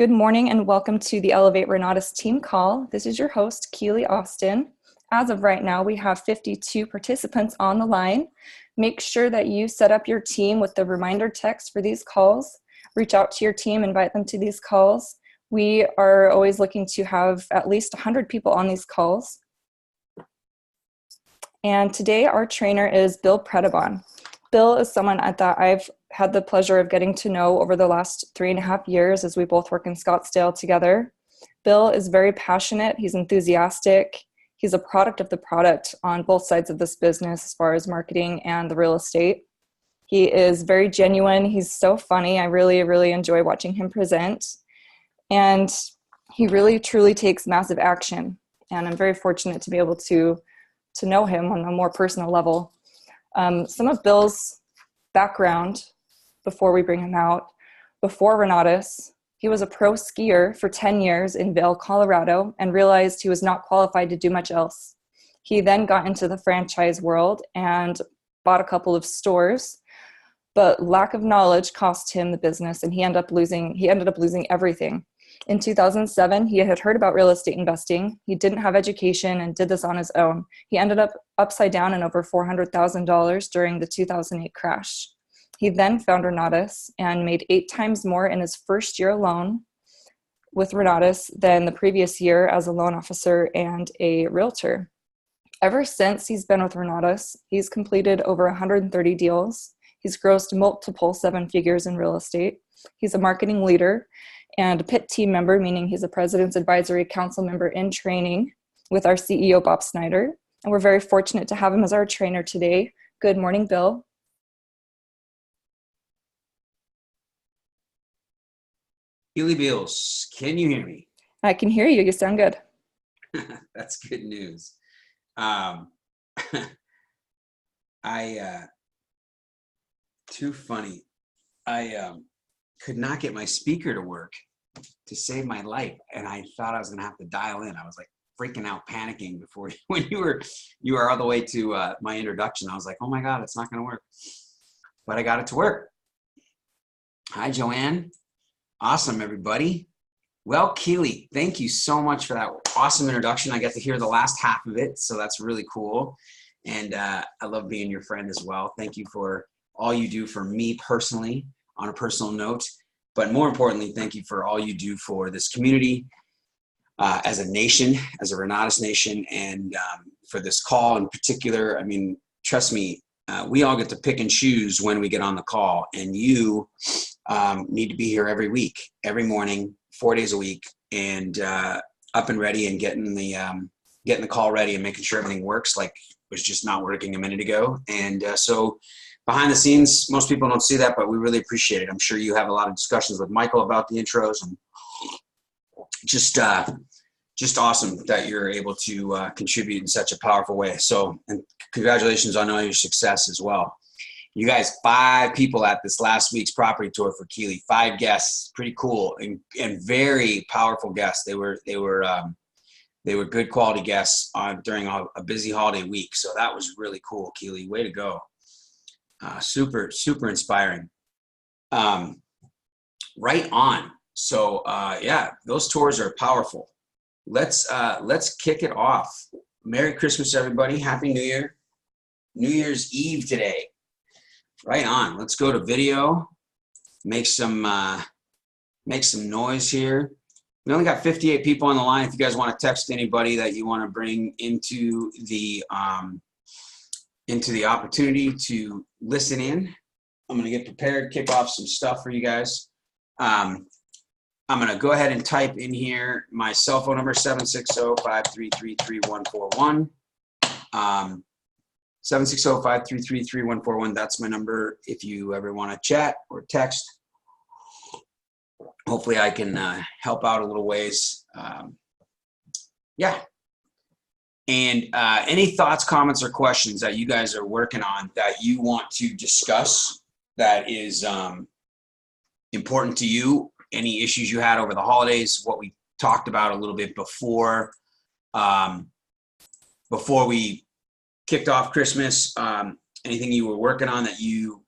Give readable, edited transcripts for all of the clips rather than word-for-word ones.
Good morning and welcome to the Elevate Renatus team call. This is your host, Keely Austin. As of right now, we have 52 participants on the line. Make sure that you set up your team with the reminder text for these calls. Reach out to your team, invite them to these calls. We are always looking to have at least 100 people on these calls. And today our trainer is Bill Predebon. Bill is someone that I've had the pleasure of getting to know over the last 3.5 years as we both work in Scottsdale together. Bill is very passionate. He's enthusiastic. He's a product of the product on both sides of this business as far as marketing and the real estate. He is very genuine. He's so funny. I really, really enjoy watching him present. And he really, truly takes massive action. And I'm very fortunate to be able to know him on a more personal level. Some of Bill's background before we bring him out. Before Renatus, he was a pro skier for 10 years in Vail, Colorado, and realized he was not qualified to do much else. He then got into the franchise world and bought a couple of stores, but lack of knowledge cost him the business, and he ended up losing everything. In 2007, he had heard about real estate investing. He didn't have education and did this on his own. He ended up upside down in over $400,000 during the 2008 crash. He then found Renatus and made 8 times more in his first year alone with Renatus than the previous year as a loan officer and a realtor. Ever since he's been with Renatus, he's completed over 130 deals. He's grossed multiple 7 figures in real estate. He's a marketing leader and a PIT team member, meaning he's a President's Advisory Council member in training with our CEO, Bob Snyder. And we're very fortunate to have him as our trainer today. Good morning, Bill. Keely Beals, can you hear me? I can hear you. You sound good. That's good news. Too funny. I could not get my speaker to work to save my life, and I thought I was gonna have to dial in. I was like freaking out, panicking before when you were all the way to my introduction. I was like, oh my God, it's not gonna work. But I got it to work. Hi, Joanne. Awesome, everybody. Well, Keely, thank you so much for that awesome introduction. I got to hear the last half of it, so that's really cool. And I love being your friend as well. Thank you for all you do for me personally on a personal note. But more importantly, thank you for all you do for this community as a nation, as a Renatus nation, and for this call in particular. I mean, trust me, we all get to pick and choose when we get on the call, and you need to be here every week, every morning, 4 days a week, and up and ready and getting the call ready and making sure everything works like it was just not working a minute ago. And so behind the scenes, most people don't see that, but we really appreciate it. I'm sure you have a lot of discussions with Michael about the intros, and just awesome that you're able to contribute in such a powerful way. So, and congratulations on all your success as well. You guys, 5 people at this last week's property tour for Keely. 5 guests, pretty cool and very powerful guests. They were good quality guests during a busy holiday week. So that was really cool, Keely. Way to go. Super inspiring. Right on. So yeah, those tours are powerful. Let's kick it off. Merry Christmas, everybody. Happy New Year. New Year's Eve today. Right on. Let's go to video. Make some noise here. We only got 58 people on the line. If you guys want to text anybody that you want to bring into the opportunity to listen in, I'm going to get prepared, kick off some stuff for you guys. I'm going to go ahead and type in here my cell phone number, 760-533-3141. 760-533-3141. That's my number if you ever want to chat or text. Hopefully I can help out a little ways. Yeah. And any thoughts, comments, or questions that you guys are working on that you want to discuss that is important to you, any issues you had over the holidays, what we talked about a little bit before we kicked off Christmas, anything you were working on that you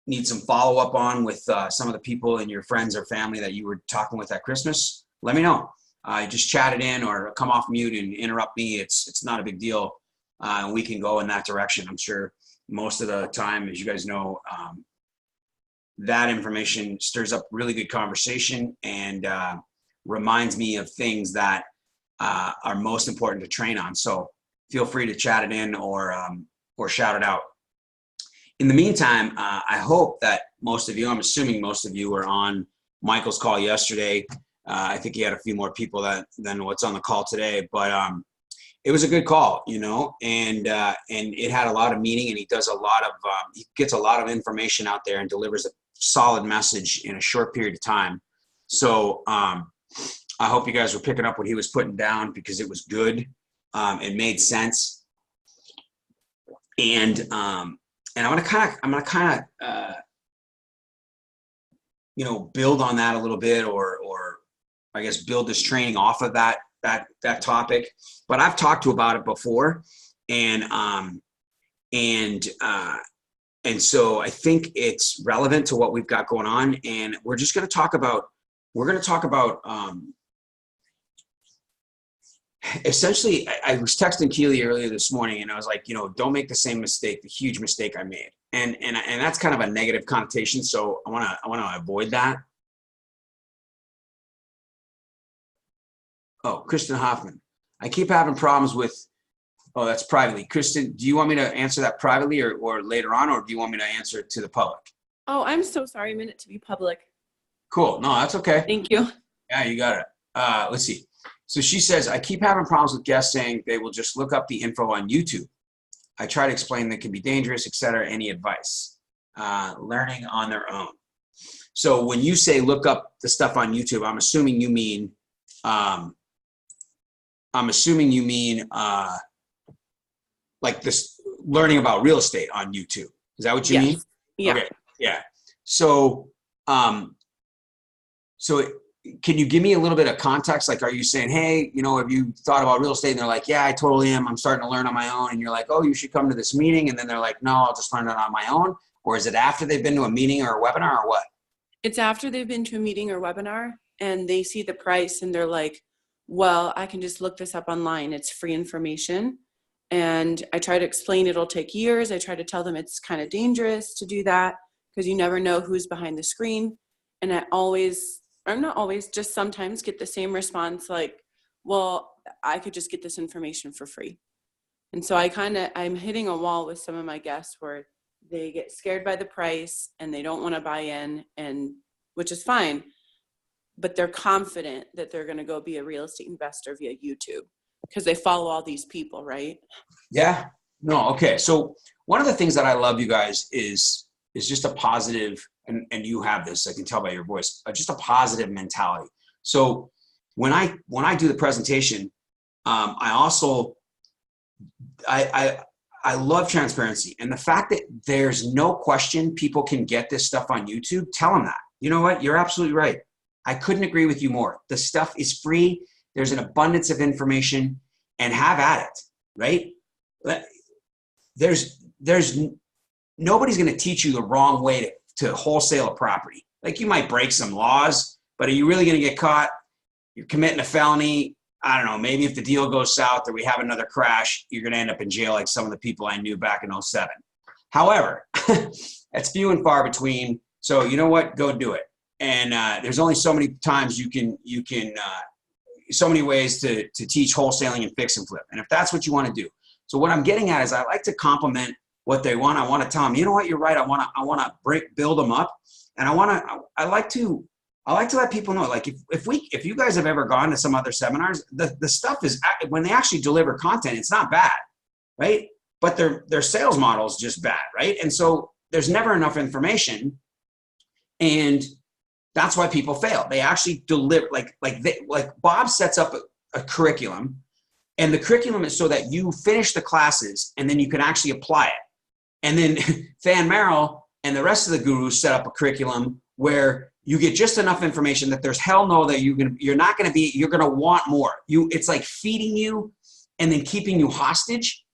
need some follow-up on with some of the people and your friends or family that you were talking with at Christmas, let me know. Just chat it in or come off mute and interrupt me. It's not a big deal. We can go in that direction. I'm sure most of the time, as you guys know, that information stirs up really good conversation and reminds me of things that are most important to train on. So feel free to chat it in or shout it out. In the meantime, I hope that most of you, I'm assuming most of you were on Michael's call yesterday. I think he had a few more people than what's on the call today, but it was a good call, you know, and it had a lot of meaning, and he does a lot of, he gets a lot of information out there and delivers a solid message in a short period of time. So I hope you guys were picking up what he was putting down because it was good. It made sense. And I'm gonna kind of you know, build on that a little bit, or I guess build this training off of that topic. But I've talked to about it before, and so I think it's relevant to what we've got going on, and we're just going to talk about. Essentially, I was texting Keely earlier this morning, and I was like, you know, don't make the same mistake, the huge mistake I made, and that's kind of a negative connotation. So I want to avoid that. Oh, Kristen Hoffman, I keep having problems with. Oh, that's privately. Kristen, do you want me to answer that privately or later on, or do you want me to answer it to the public? Oh, I'm so sorry. I meant it to be public. Cool. No, that's okay. Thank you. Yeah, you got it. Let's see. So she says, I keep having problems with guests saying they will just look up the info on YouTube. I try to explain that it can be dangerous, etc. Any advice? Learning on their own. So when you say look up the stuff on YouTube, I'm assuming you mean like this learning about real estate on YouTube. Is that what you mean? Yeah. Okay. Yeah. So, can you give me a little bit of context? Like, are you saying, hey, you know, have you thought about real estate? And they're like, yeah, I totally am. I'm starting to learn on my own. And you're like, oh, you should come to this meeting. And then they're like, no, I'll just learn it on my own. Or is it after they've been to a meeting or a webinar or what? It's after they've been to a meeting or webinar and they see the price and they're like, well, I can just look this up online. It's free information. And I try to explain it'll take years. I try to tell them it's kind of dangerous to do that because you never know who's behind the screen. And I'm not always, just sometimes get the same response like, well, I could just get this information for free. And so I'm hitting a wall with some of my guests where they get scared by the price and they don't want to buy in, and which is fine, but they're confident that they're going to go be a real estate investor via YouTube because they follow all these people, right? Yeah. No. Okay. So one of the things that I love, you guys, is just a positive, and you have this, I can tell by your voice, just a positive mentality. So when I do the presentation, I love transparency, and the fact that there's no question people can get this stuff on YouTube. Tell them that. You know what? You're absolutely right. I couldn't agree with you more. The stuff is free. There's an abundance of information, and have at it, right? There's nobody's going to teach you the wrong way to wholesale a property. Like, you might break some laws, but are you really going to get caught? You're committing a felony. I don't know, maybe if the deal goes south or we have another crash, you're going to end up in jail like some of the people I knew back in 07. However, that's few and far between. So you know what? Go do it. And there's only so many times you can so many ways to teach wholesaling and fix and flip. And if that's what you want to do. So what I'm getting at is I like to compliment what they want. I want to tell them, you know what, you're right. I want to build them up. And I like to let people know, like, if you guys have ever gone to some other seminars, the stuff is, when they actually deliver content, it's not bad, right? But their sales model is just bad, right? And so there's never enough information, and that's why people fail. They actually deliver, like Bob sets up a curriculum, and the curriculum is so that you finish the classes and then you can actually apply it. And then Fan Merrill and the rest of the gurus set up a curriculum where you get just enough information that there's hell no that you're going to want more. It's like feeding you and then keeping you hostage.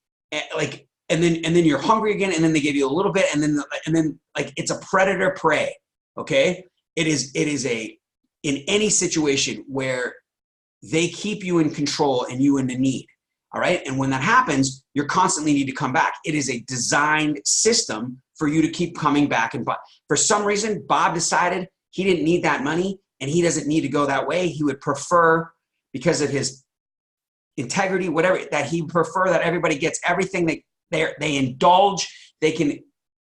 and then you're hungry again, and then they give you a little bit, and then like it's a predator prey. Okay, it is in any situation where they keep you in control and you in the need. All right, and when that happens, you constantly need to come back. It is a designed system for you to keep coming back and for some reason, Bob decided he didn't need that money, and he doesn't need to go that way. He would prefer, because of his integrity, whatever, that he prefer that everybody gets everything they indulge. They can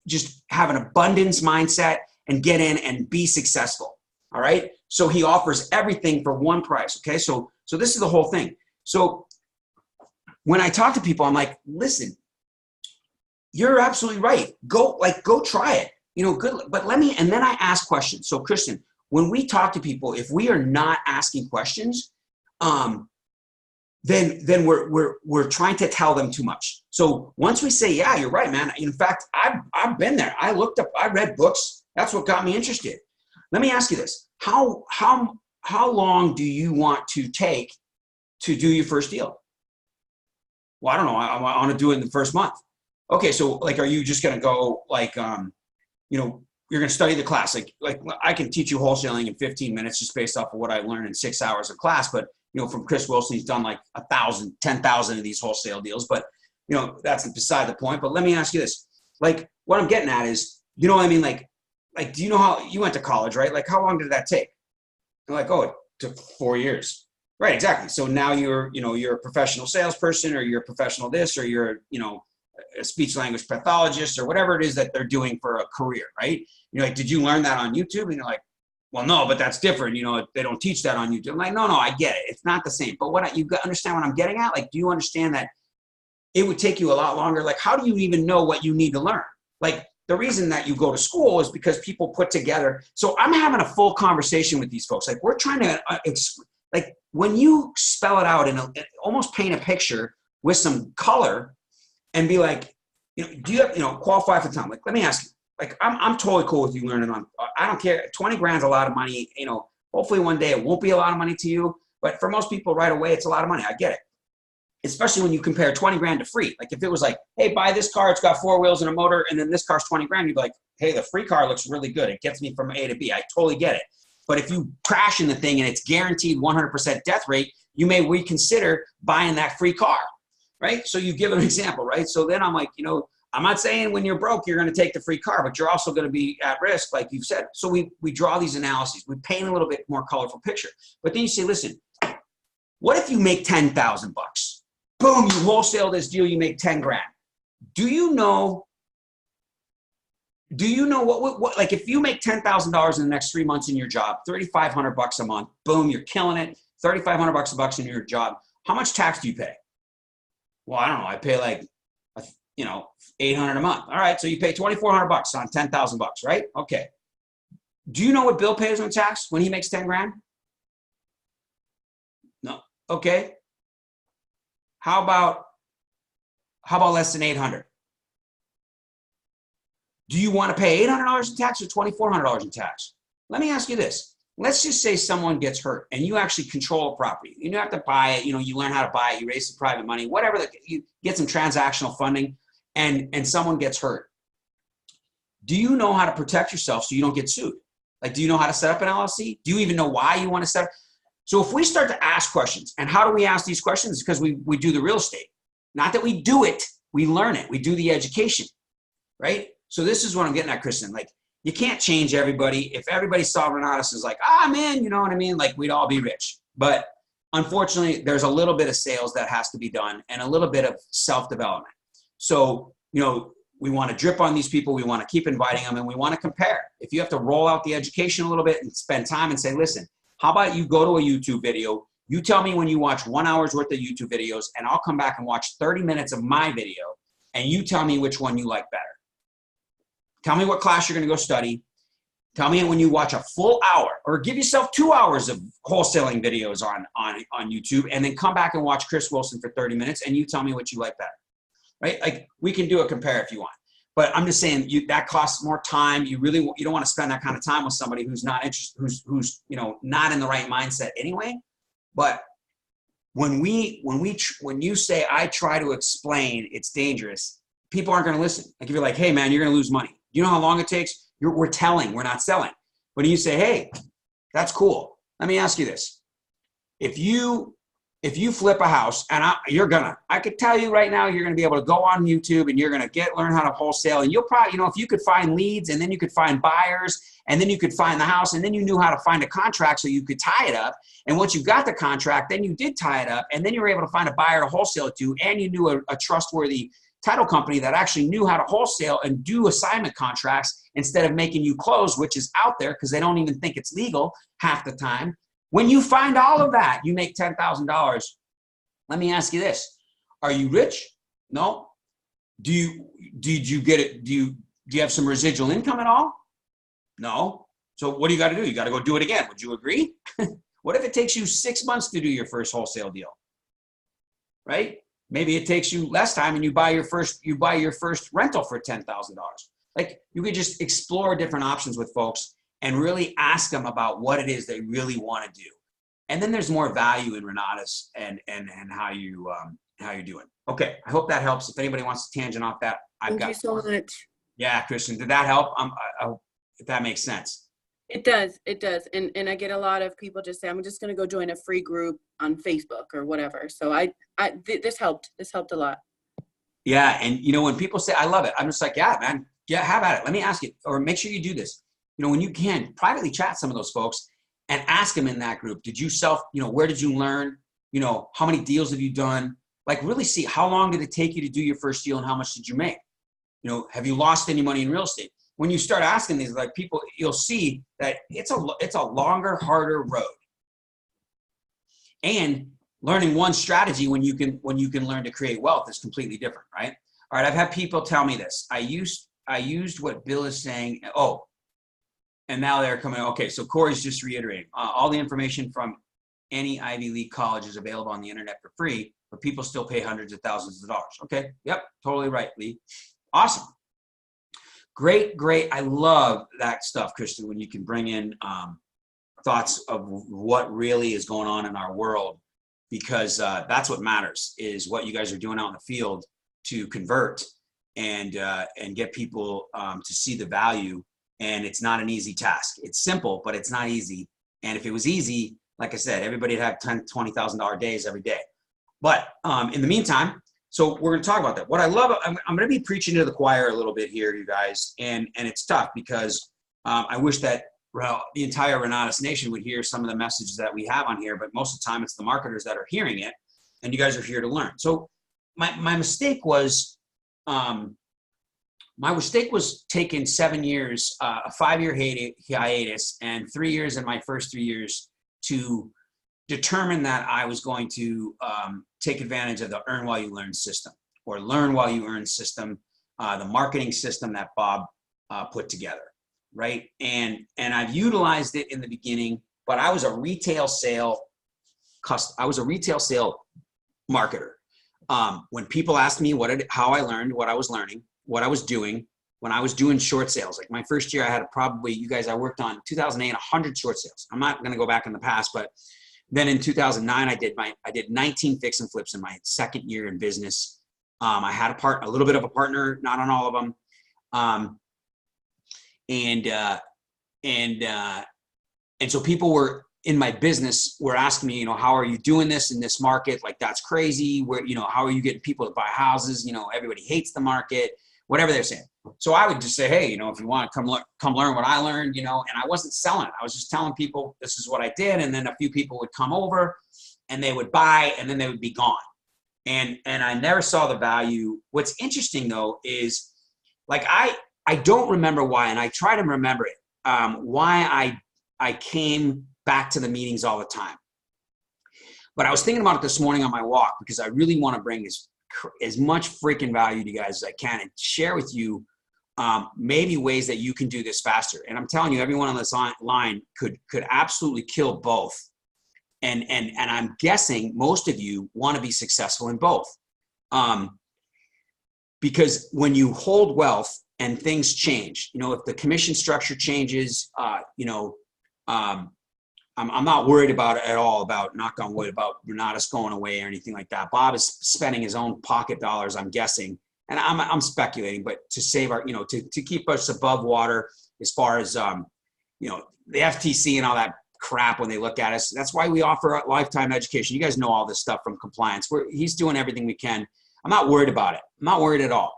just have an abundance mindset and get in and be successful. All right. So he offers everything for one price. Okay. So this is the whole thing. So when I talk to people, I'm like, listen, you're absolutely right. Go try it. Good. But and then I ask questions. So Kristen, when we talk to people, if we are not asking questions, then we're trying to tell them too much. So once we say, yeah, you're right, man. In fact, I've been there. I looked up, I read books. That's what got me interested. Let me ask you this. How long do you want to take to do your first deal? Well, I don't know. I want to do it in the first month. Okay. So like, are you just going to go like, you're going to study the class. Like I can teach you wholesaling in 15 minutes just based off of what I learned in 6 hours of class. But, from Chris Wilson, he's done like 1,000, 10,000 of these wholesale deals. But, that's beside the point. But let me ask you this. Like what I'm getting at is, you know what I mean? Like, do you know how you went to college, right? Like how long did that take? You're like, oh, it took 4 years. Right, exactly. So now you're a professional salesperson, or you're a professional this, or you're, a speech language pathologist, or whatever it is that they're doing for a career, right? You're like, did you learn that on YouTube? And you're like, well, no, but that's different. They don't teach that on YouTube. I'm like, no, I get it. It's not the same. But you understand what I'm getting at? Like, do you understand that it would take you a lot longer? Like, how do you even know what you need to learn? Like, the reason that you go to school is because people put together. So I'm having a full conversation with these folks. Like, we're trying to, like, when you spell it out and almost paint a picture with some color and be like, do you have, qualify for time? Like, let me ask you. Like, I'm totally cool with you learning on, I don't care. 20 grand's a lot of money. Hopefully one day it won't be a lot of money to you, but for most people right away, it's a lot of money. I get it. Especially when you compare 20 grand to free. Like if it was like, hey, buy this car, it's got 4 wheels and a motor, and then this car's 20 grand, you'd be like, hey, the free car looks really good. It gets me from A to B. I totally get it. But if you crash in the thing and it's guaranteed 100% death rate, you may reconsider buying that free car, right? So you give an example, right? So then I'm like, I'm not saying when you're broke, you're going to take the free car, but you're also going to be at risk, like you've said. So we draw these analyses. We paint a little bit more colorful picture. But then you say, listen, what if you make 10,000 bucks? Boom, you wholesale this deal, you make 10 grand. Do you know what like if you make $10,000 in the next 3 months in your job, 3,500 bucks a month, boom, you're killing it, 3,500 bucks in your job. How much tax do you pay? Well, I don't know. I pay like, 800 a month. All right. So you pay 2,400 bucks on 10,000 bucks, right? Okay. Do you know what Bill pays on tax when he makes 10 grand? No. Okay. How about less than 800? Do you want to pay $800 in tax or $2,400 in tax? Let me ask you this. Let's just say someone gets hurt and you actually control a property. You don't have to buy it. You learn how to buy it. You raise some private money, whatever. You get some transactional funding and someone gets hurt. Do you know how to protect yourself so you don't get sued? Like, do you know how to set up an LLC? Do you even know why you want to set up? So if we start to ask questions, and how do we ask these questions? Because we do the real estate. Not that we do it, we learn it. We do the education, right? So this is what I'm getting at, Kristen. Like, you can't change everybody. If everybody saw Renatus is like, man, you know what I mean? Like, we'd all be rich. But unfortunately, there's a little bit of sales that has to be done and a little bit of self-development. So, we want to drip on these people. We want to keep inviting them, and we want to compare. If you have to roll out the education a little bit and spend time and say, listen, how about you go to a YouTube video? You tell me when you watch 1 hour's worth of YouTube videos, and I'll come back and watch 30 minutes of my video, and you tell me which one you like better. Tell me what class you're going to go study. Tell me when you watch a full hour, or give yourself 2 hours of wholesaling videos on YouTube, and then come back and watch Chris Wilson for 30 minutes, and you tell me what you like better. Right? Like, we can do a compare if you want. But I'm just saying that costs more time. You don't want to spend that kind of time with somebody who's not interested, who's not in the right mindset anyway. But when you say I try to explain it's dangerous, people aren't going to listen. Like if you're like, hey man, you're going to lose money. You know how long it takes? We're telling, we're not selling. But you say, hey, that's cool. Let me ask you this. If you flip a house, and I could tell you right now, you're going to be able to go on YouTube and you're going to learn how to wholesale. And you'll probably, if you could find leads and then you could find buyers and then you could find the house and then you knew how to find a contract so you could tie it up. And once you got the contract, then you did tie it up and then you were able to find a buyer to wholesale it to, and you knew a trustworthy title company that actually knew how to wholesale and do assignment contracts instead of making you close, which is out there because they don't even think it's legal half the time. When you find all of that, you make $10,000. Let me ask you this. Are you rich? No. Did you get it? Do you have some residual income at all? No. So what do you got to do? You got to go do it again. Would you agree? What if it takes you 6 months to do your first wholesale deal? Right? Maybe it takes you less time and you buy your first rental for $10,000. Like you could just explore different options with folks and really ask them about what it is they really want to do. And then there's more value in Renatus and how you're doing. Okay, I hope that helps. If anybody wants to tangent off that, Thank you so much. Yeah, Christian, did that help? If that makes sense. It does. And I get a lot of people just say, I'm just going to go join a free group on Facebook or whatever. So this helped a lot. Yeah. And when people say, I love it, I'm just like, yeah, man, yeah, have at it. Let me ask you, or make sure you do this. When you can privately chat some of those folks and ask them in that group, did you where did you learn? How many deals have you done? Like really see how long did it take you to do your first deal and how much did you make? Have you lost any money in real estate? When you start asking these like people, you'll see that it's a longer, harder road. And learning one strategy when you can learn to create wealth is completely different, right? All right, I've had people tell me this. I used what Bill is saying. Oh, and now they're coming. Okay, so Corey's just reiterating. All the information from any Ivy League college is available on the internet for free, but people still pay hundreds of thousands of dollars. Okay, yep, totally right, Lee. Awesome. Great. I love that stuff, Kristen, when you can bring in thoughts of what really is going on in our world, because that's what matters, is what you guys are doing out in the field to convert and get people to see the value. And it's not an easy task. It's simple, but it's not easy. And if it was easy, like I said, everybody'd have $10,000, $20,000 days every day. But in the meantime, so we're going to talk about that. What I love, I'm going to be preaching to the choir a little bit here, you guys. And it's tough because I wish that the entire Renatus Nation would hear some of the messages that we have on here. But most of the time, it's the marketers that are hearing it. And you guys are here to learn. So my mistake was taking 7 years, a 5-year hiatus, and 3 years in my first 3 years to determine that I was going to take advantage of the earn while you learn system, or learn while you earn system, the marketing system that Bob put together, right? And I've utilized it in the beginning, but I was a retail sale marketer. When people asked me how I learned, what I was learning, what I was doing, when I was doing short sales, like my first year, I had I worked on 2008, 100 short sales. I'm not going to go back in the past, but then in 2009, I did 19 fix and flips in my second year in business. I had a little bit of a partner, not on all of them. And so people were in my business were asking me, how are you doing this in this market? Like, that's crazy. Where, how are you getting people to buy houses? Everybody hates the market, whatever they're saying. So I would just say, hey, if you want to come learn what I learned, and I wasn't selling it. I was just telling people this is what I did. And then a few people would come over and they would buy, and then they would be gone. And I never saw the value. What's interesting though, is like, I don't remember why, and I try to remember it, why I came back to the meetings all the time. But I was thinking about it this morning on my walk, because I really want to bring as much freaking value to you guys as I can and share with you maybe ways that you can do this faster. And I'm telling you, everyone on this line could absolutely kill both. And I'm guessing most of you want to be successful in both. Because when you hold wealth and things change, if the commission structure changes, I'm not worried about it at all, about, knock on wood, about Renatus going away or anything like that. Bob is spending his own pocket dollars, I'm guessing, and I'm speculating, but to save our, to keep us above water as far as, the FTC and all that crap when they look at us. That's why we offer lifetime education. You guys know all this stuff from compliance. He's doing everything we can. I'm not worried about it. I'm not worried at all.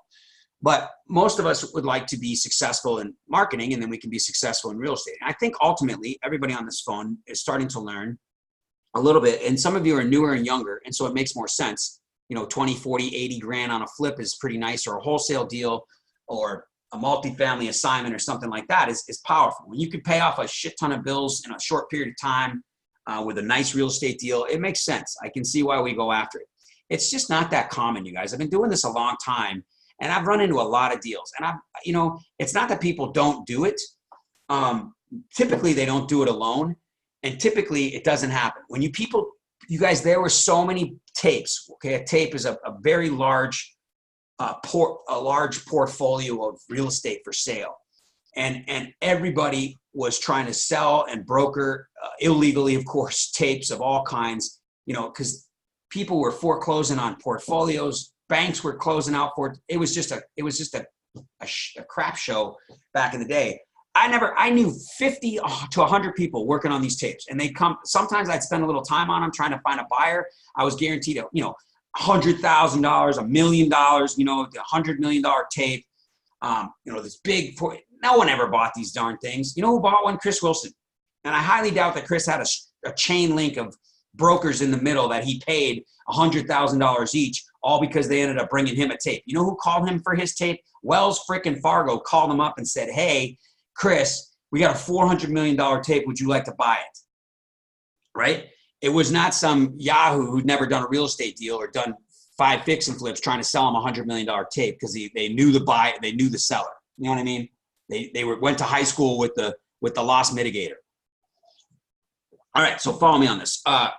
But most of us would like to be successful in marketing, and then we can be successful in real estate. And I think ultimately everybody on this phone is starting to learn a little bit. And some of you are newer and younger, and so it makes more sense. 20, 40, 80 grand on a flip is pretty nice, or a wholesale deal, or a multifamily assignment or something like that is powerful. When you can pay off a shit ton of bills in a short period of time with a nice real estate deal, it makes sense. I can see why we go after it. It's just not that common, you guys. I've been doing this a long time, and I've run into a lot of deals. And it's not that people don't do it. Typically, they don't do it alone, and typically it doesn't happen. When you guys, there were so many tapes. Okay, a tape is a very large a large portfolio of real estate for sale, and everybody was trying to sell and broker illegally, of course, tapes of all kinds. Because people were foreclosing on portfolios, banks were closing out for it. It was just a crap show back in the day. I knew 50 to 100 people working on these tapes, and they come. Sometimes I'd spend a little time on them trying to find a buyer. I was guaranteed $100,000, $1 million, the $100 million tape. This big. No one ever bought these darn things. You know who bought one? Chris Wilson. And I highly doubt that Chris had a chain link of brokers in the middle that he paid $100,000 each, all because they ended up bringing him a tape. You know who called him for his tape? Wells frickin' Fargo called him up and said, "Hey, Chris, we got a $400 million tape. Would you like to buy it?" Right? It was not some Yahoo who'd never done a real estate deal or done 5 fix and flips trying to sell him a $100 million tape because they knew the buyer, they knew the seller. You know what I mean? They went to high school with the loss mitigator. All right, so follow me on this. I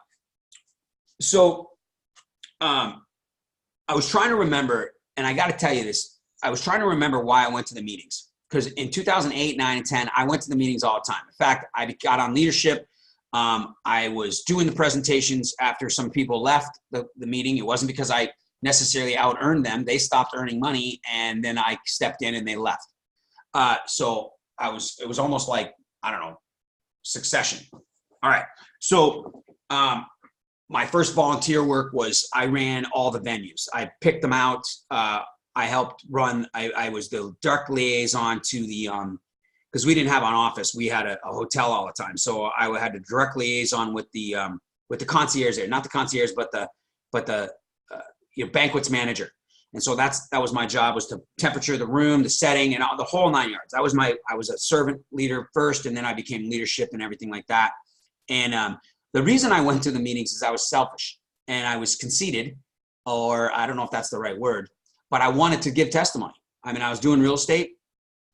was trying to remember, and I got to tell you this. I was trying to remember why I went to the meetings, because in 2008, 9, and 10, I went to the meetings all the time. In fact, I got on leadership. I was doing the presentations after some people left the meeting. It wasn't because I necessarily out-earned them. They stopped earning money, and then I stepped in and they left. So it was almost like, I don't know, succession. All right. So my first volunteer work was I ran all the venues. I picked them out. I helped run. I was the direct liaison to the because we didn't have an office. We had a hotel all the time. So I had a direct liaison with the concierge there, not the concierge, but the banquets manager. And so that was my job, was to temperature the room, the setting, and the whole 9 yards. I was a servant leader first, and then I became leadership and everything like that. And the reason I went to the meetings is I was selfish and I was conceited, or I don't know if that's the right word, but I wanted to give testimony. I mean, I was doing real estate.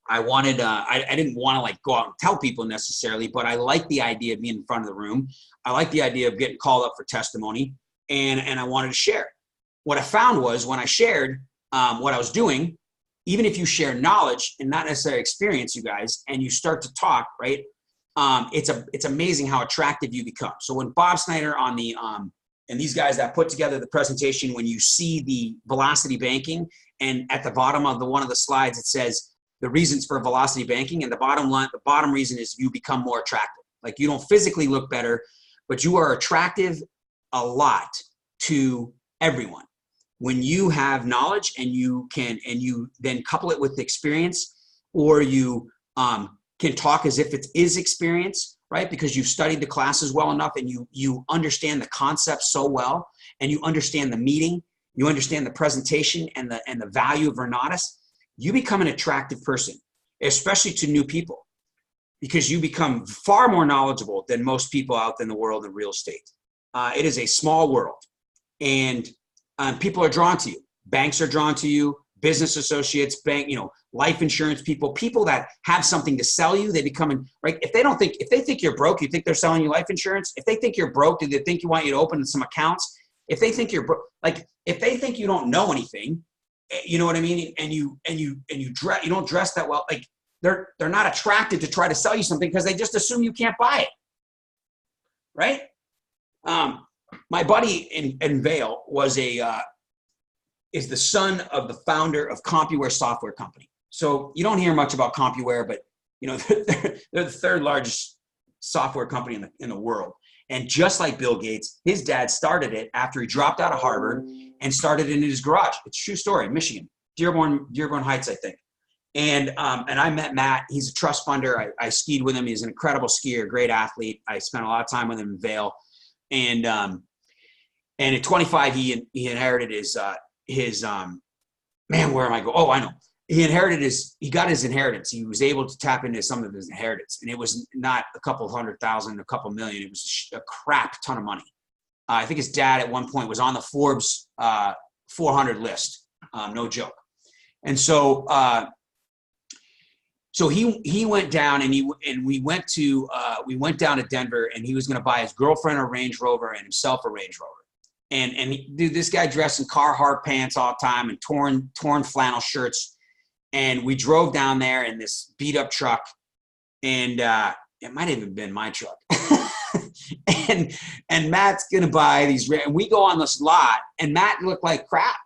I wanted, I didn't want to like go out and tell people necessarily, but I liked the idea of being in front of the room. I liked the idea of getting called up for testimony, and I wanted to share. What I found was when I shared what I was doing, even if you share knowledge and not necessarily experience, you guys, and you start to talk, right? It's amazing how attractive you become. So when Bob Snyder on the, and these guys that put together the presentation, when you see the velocity banking, and at the bottom of one of the slides, it says the reasons for velocity banking, and the bottom reason is you become more attractive. Like, you don't physically look better, but you are attractive a lot to everyone. When you have knowledge and you then couple it with experience, or you can talk as if it is experience, right? Because you've studied the classes well enough, and you understand the concept so well, and you understand the meeting, you understand the presentation and the value of Renatus, you become an attractive person, especially to new people, because you become far more knowledgeable than most people out in the world in real estate. It is a small world, and people are drawn to you. Banks are drawn to you. Business associates, life insurance people that have something to sell you, they become, right? If they think you're broke, you think they're selling you life insurance. If they think you're broke, do they think you want you to open some accounts? If they think you're broke, like if they think you don't know anything, you know what I mean? And you don't dress that well, like they're not attracted to try to sell you something because they just assume you can't buy it, right? My buddy in Vail was is the son of the founder of CompuWare software company. So you don't hear much about CompuWare, but you know, they're the third largest software company in the world. And just like Bill Gates, his dad started it after he dropped out of Harvard and started it in his garage. It's a true story, Michigan, Dearborn Heights, I think. And I met Matt. He's a trust funder. I skied with him. He's an incredible skier, great athlete. I spent a lot of time with him in Vail. And at 25, he inherited his man, where am I going? Oh, I know. He got his inheritance. He was able to tap into some of his inheritance. And it was not a couple $100,000, a couple million. It was a crap ton of money. I think his dad at one point was on the Forbes 400 list. No joke. And so, he went down and we went down to Denver, and he was going to buy his girlfriend a Range Rover and himself a Range Rover. And dude, this guy dressed in Carhartt pants all the time and torn flannel shirts. And we drove down there in this beat up truck, and it might have even been my truck. and Matt's gonna buy these, and we go on this lot, and Matt looked like crap.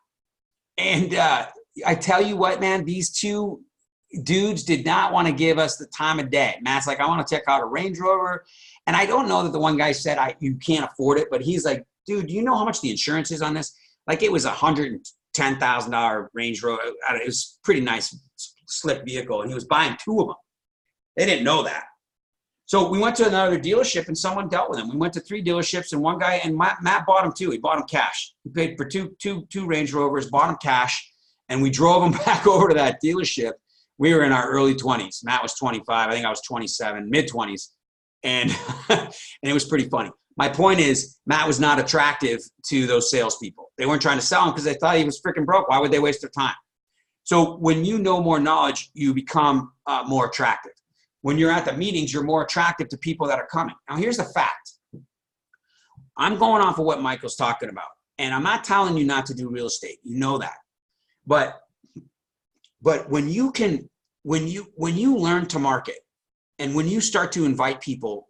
And I tell you what, man, these two dudes did not want to give us the time of day. Matt's like, I want to check out a Range Rover. And I don't know that the one guy said you can't afford it, but he's like, dude, do you know how much the insurance is on this? Like, it was $110,000 Range Rover. It was pretty nice, slick vehicle. And he was buying two of them. They didn't know that. So we went to another dealership, and someone dealt with him. We went to 3 dealerships, and one guy, and Matt bought him too. He bought him cash. He paid for two Range Rovers, bought him cash, and we drove him back over to that dealership. We were in our early 20s. Matt was 25. I think I was 27, mid-20s. And, and it was pretty funny. My point is, Matt was not attractive to those salespeople. They weren't trying to sell him because they thought he was freaking broke. Why would they waste their time? So when you know more knowledge, you become more attractive. When you're at the meetings, you're more attractive to people that are coming. Now, here's the fact. I'm going off of what Michael's talking about. And I'm not telling you not to do real estate. You know that. But when you learn to market, and when you start to invite people,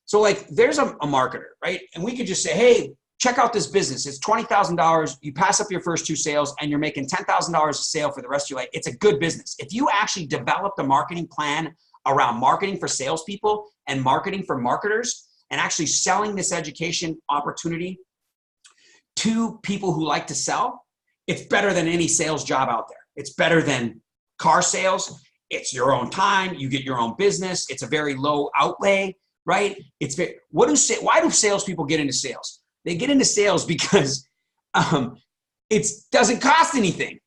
so like there's a marketer, right? And we could just say, hey, check out this business. It's $20,000. You pass up your first 2 sales and you're making $10,000 a sale for the rest of your life. It's a good business. If you actually develop a marketing plan around marketing for salespeople and marketing for marketers and actually selling this education opportunity to people who like to sell, it's better than any sales job out there. It's better than car sales. It's your own time. You get your own business. It's a very low outlay, right? Why do salespeople get into sales? They get into sales because it doesn't cost anything,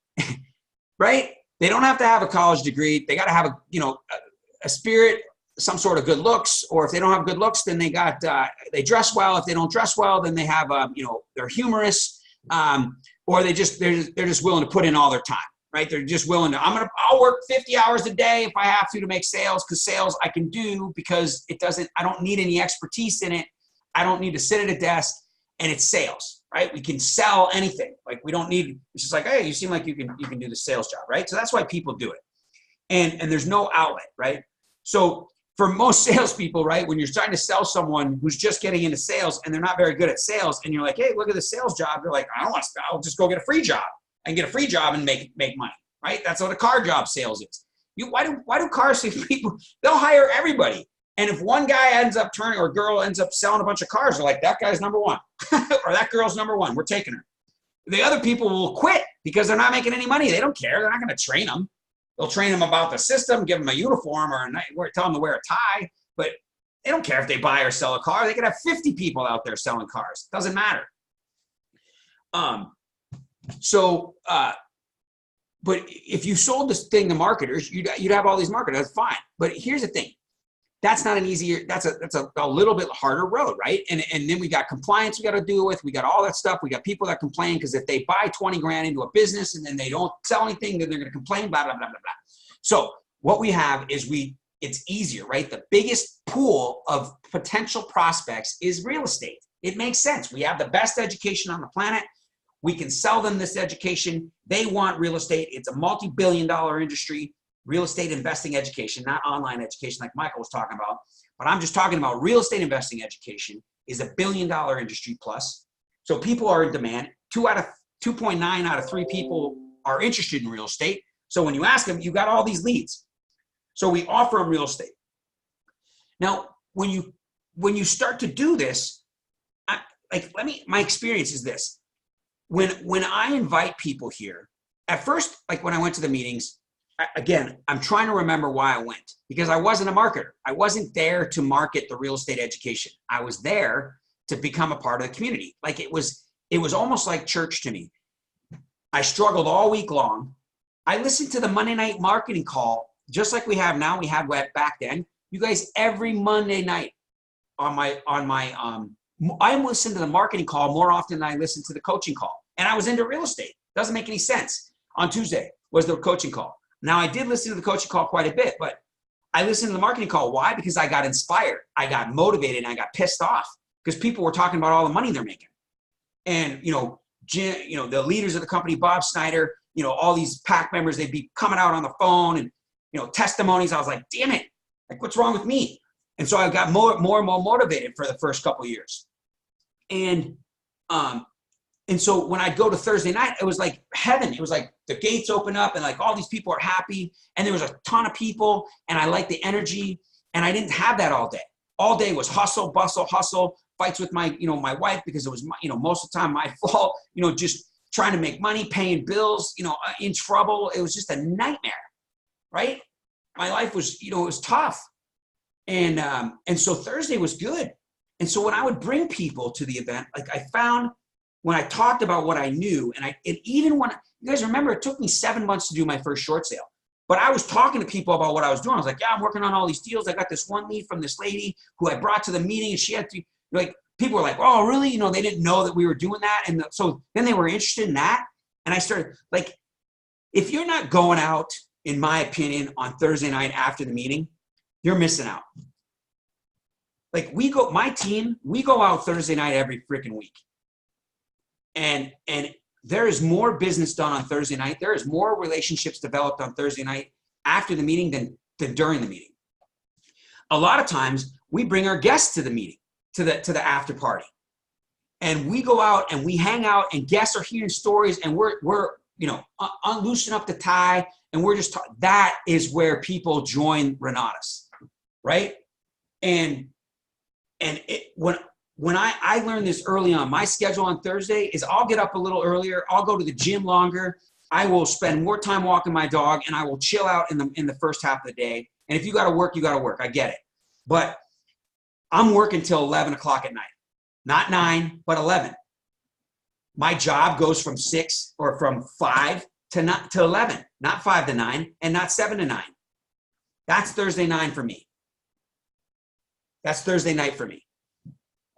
right? They don't have to have a college degree. They got to have a spirit, some sort of good looks, or if they don't have good looks, then they dress well. If they don't dress well, then they have they're humorous, or they're just willing to put in all their time. Right? They're just willing to, I'll work 50 hours a day if I have to make sales, because sales I can do because I don't need any expertise in it. I don't need to sit at a desk, and it's sales, right? We can sell anything. Like, we don't need, it's just like, hey, you seem like you can do the sales job, right? So that's why people do it. And there's no outlet, right? So for most salespeople, right, when you're trying to sell someone who's just getting into sales and they're not very good at sales, and you're like, hey, look at the sales job. They're like, I don't want to, I'll just go get a free job. I can get a free job and make money, right? That's what a car job sales is. Why do car sales people, they'll hire everybody. And if one guy ends up turning, or a girl ends up selling a bunch of cars, they're like, that guy's number one, or that girl's number one. We're taking her. The other people will quit because they're not making any money. They don't care. They're not going to train them. They'll train them about the system, give them a uniform, or tell them to wear a tie. But they don't care if they buy or sell a car. They could have 50 people out there selling cars. It doesn't matter. But if you sold this thing to marketers, you'd have all these marketers. That's fine. But here's the thing. That's not an easier, that's a little bit harder road, right? And then we got compliance we got to deal with. We got all that stuff. We got people that complain because if they buy 20 grand into a business and then they don't sell anything, then they're going to complain, blah, blah, blah, blah, blah. So what we have is it's easier, right? The biggest pool of potential prospects is real estate. It makes sense. We have the best education on the planet. We can sell them this education. They want real estate. It's a multi-billion-dollar industry, real estate investing education, not online education like Michael was talking about. But I'm just talking about real estate investing education is $1 billion industry plus. So people are in demand. 2 out of 2.9 out of 3 people are interested in real estate. So when you ask them, you got all these leads. So we offer them real estate. Now, when you start to do this, my experience is this. When I invite people here, at first, like when I went to the meetings, again, I'm trying to remember why I went, because I wasn't a marketer. I wasn't there to market the real estate education. I was there to become a part of the community. Like it was almost like church to me. I struggled all week long. I listened to the Monday night marketing call, just like we have now. We had back then. You guys, every Monday night I listen to the marketing call more often than I listen to the coaching call. And I was into real estate. Doesn't make any sense. On Tuesday was the coaching call. Now I did listen to the coaching call quite a bit, but I listened to the marketing call. Why? Because I got inspired. I got motivated, and I got pissed off because people were talking about all the money they're making. And, Jim, the leaders of the company, Bob Snyder, all these PAC members, they'd be coming out on the phone and, testimonies. I was like, damn it. Like, what's wrong with me? And so I got more and more motivated for the first couple of years. And so when I'd go to Thursday night, it was like heaven. It was like the gates open up and like all these people are happy. And there was a ton of people and I liked the energy. And I didn't have that all day. All day was hustle, bustle, hustle, fights with my wife because it was, most of the time my fault, just trying to make money, paying bills, in trouble. It was just a nightmare, right? My life was, it was tough. And so Thursday was good. And so when I would bring people to the event, like I found when I talked about what I knew, and even when, you guys remember, it took me 7 months to do my first short sale, but I was talking to people about what I was doing. I was like, yeah, I'm working on all these deals. I got this one lead from this lady who I brought to the meeting, and she had to, people were like, oh, really? They didn't know that we were doing that. And so then they were interested in that. And I started, like, if you're not going out, in my opinion, on Thursday night after the meeting, you're missing out. Like my team, we go out Thursday night every freaking week. And there is more business done on Thursday night. There is more relationships developed on Thursday night after the meeting than during the meeting. A lot of times we bring our guests to the meeting, to the after party. And we go out and we hang out and guests are hearing stories and we're loosen up the tie and we're just that is where people join Renatus, right? When I learned this early on, my schedule on Thursday is I'll get up a little earlier. I'll go to the gym longer. I will spend more time walking my dog and I will chill out in the first half of the day. And if you got to work, you got to work. I get it. But I'm working till 11 o'clock at night, not 9, but 11. My job goes from 6 or from 5 to 11, not 5 to 9 and not 7 to 9. That's Thursday night for me. That's Thursday night for me.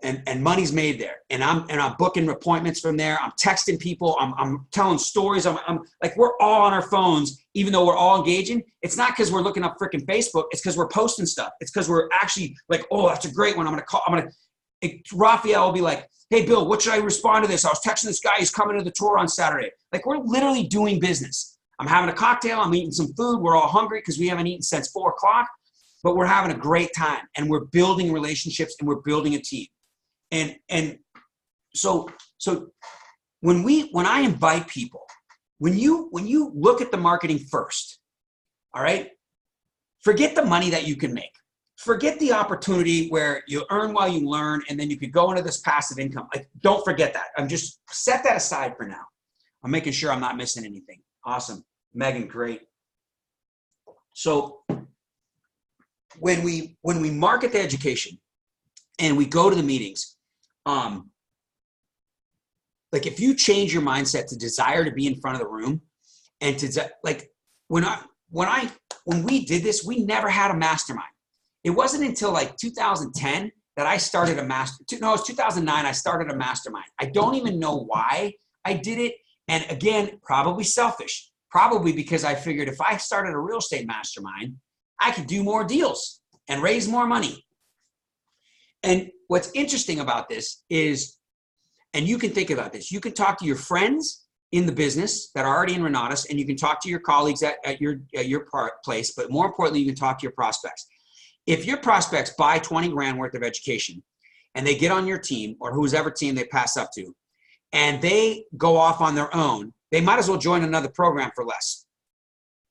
And money's made there. And I'm booking appointments from there. I'm texting people. I'm telling stories. I'm like, we're all on our phones, even though we're all engaging. It's not because we're looking up freaking Facebook. It's because we're posting stuff. It's because we're actually like, oh, that's a great one. Raphael will be like, hey, Bill, what should I respond to this? I was texting this guy. He's coming to the tour on Saturday. Like, we're literally doing business. I'm having a cocktail. I'm eating some food. We're all hungry because we haven't eaten since 4 o'clock. But we're having a great time. And we're building relationships and we're building a team. And so when I invite people, when you look at the marketing first, all right, forget the money that you can make. Forget the opportunity where you earn while you learn, and then you could go into this passive income. Like, don't forget that. I'm just set that aside for now. I'm making sure I'm not missing anything. Awesome. Megan, great. So when we market the education and we go to the meetings, like if you change your mindset to desire to be in front of the room and to like, when we did this, we never had a mastermind. It wasn't until like 2010 that I started it was 2009. I started a mastermind. I don't even know why I did it. And again, probably selfish, probably because I figured if I started a real estate mastermind, I could do more deals and raise more money. And what's interesting about this is, and you can think about this, you can talk to your friends in the business that are already in Renatus, and you can talk to your colleagues at your place, but more importantly, you can talk to your prospects. If your prospects buy 20 grand worth of education and they get on your team or whoever team they pass up to, and they go off on their own, they might as well join another program for less,